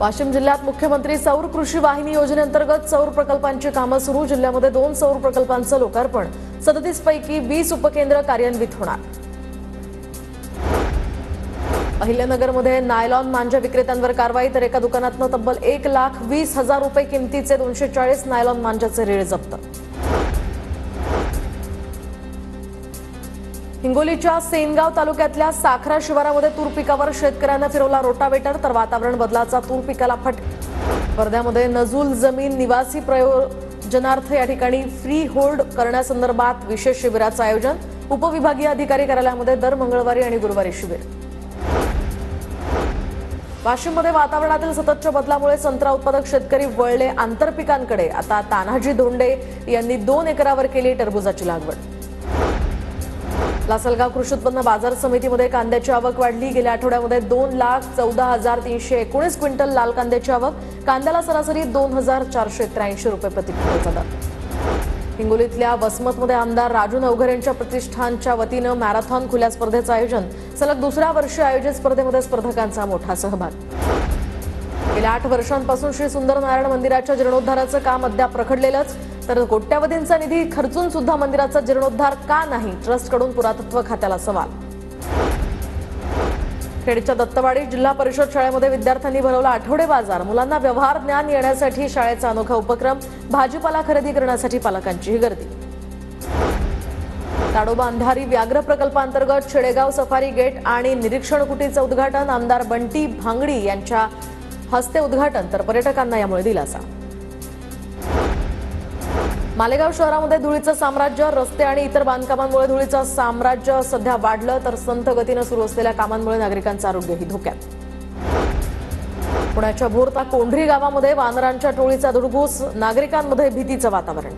वाशिम जिल्ह्यात मुख्यमंत्री सौर कृषी वाहिनी योजनेअंतर्गत सौर प्रकल्पांची कामे सुरू। जिल्ह्यामध्ये 2 सौर प्रकल्पांचं लोकार्पण। 37 पैकी 20 उपकेंद्र कार्यान्वित होणार। अहिल्यानगरमध्ये नायलॉन मांजा विक्रेत्यांवर कारवाई। तर एका दुकानातून तब्बल 1,20,000 रुपये किमतीचे 240 नायलॉन मांजाचे रेळे जप्त। हिंगोलीच्या सेनगाव तालुक्यातल्या साखरा शिवारामध्ये तूर पिकावर शेतकऱ्यांना फिरवला रोटावेटर। तर वातावरण बदलाचा तूर पिकाला फटका। वर्ध्यामध्ये नजूल जमीन निवासी प्रयोजनार्थ या ठिकाणी फ्री होल्ड करण्यासंदर्भात विशेष शिबिराचं आयोजन। उपविभागीय अधिकारी कार्यालयामध्ये दर मंगळवारी आणि गुरुवारी शिबिर। वाशिममध्ये वातावरणातील सततच्या बदलामुळे संत्रा उत्पादक शेतकरी वळले आंतरपिकांकडे। आता तानाजी धोंडे यांनी 2 एकरावर केली टरबूजाची लागवड। लासलगाव कृषी उत्पन्न बाजार समितीमध्ये कांद्याची आवक वाढली। गेल्या आठवड्यामध्ये 2,14,319 क्विंटल लाल कांद्याची आवक। कांद्याला सरासरी 2,483 रुपये प्रति क्विंटलचा दर। हिंगोलीतल्या वसमतमध्ये आमदार राजू नवघर यांच्या प्रतिष्ठानच्या वतीनं मॅरेथॉन खुल्या स्पर्धेचं आयोजन। सलग दुसऱ्या वर्षी आयोजित स्पर्धेमध्ये स्पर्धकांचा मोठा सहभाग। गेल्या 8 वर्षांपासून श्री सुंदर नारायण मंदिराच्या जीर्णोद्धाराचं काम अद्याप रखडलेलंच। तर कोट्यावधींचा निधी खर्चून सुद्धा मंदिराचा जीर्णोद्धार का नाही? ट्रस्टकडून पुरातत्व खात्याला सवाल। खेडच्या दत्तवाडी जिल्हा परिषद शाळेमध्ये विद्यार्थ्यांनी भरवला आठवडे बाजार। मुलांना व्यवहार ज्ञान येण्यासाठी शाळेचा अनोखा उपक्रम। भाजीपाला खरेदी करण्यासाठी पालकांचीही गर्दी। ताडोबा अंधारी व्याघ्र प्रकल्पांतर्गत शेडेगाव सफारी गेट आणि निरीक्षण कुटीचं उद्घाटन। आमदार बंटी भांगडी यांच्या हस्ते उद्घाटन। तर पर्यटकांना यामुळे दिलासा। मालेगाव शहरामध्ये धुळीचं साम्राज्य। रस्ते आणि इतर बांधकामांमुळे धुळीचं साम्राज्य सध्या वाढलं। तर संथ गतीनं सुरू असलेल्या कामांमुळे नागरिकांचं आरोग्यही धोक्यात। पुण्याच्या भोर कोंढरी गावामध्ये वानरांच्या टोळीचा धुडगूस। नागरिकांमध्ये भीतीचं वातावरण।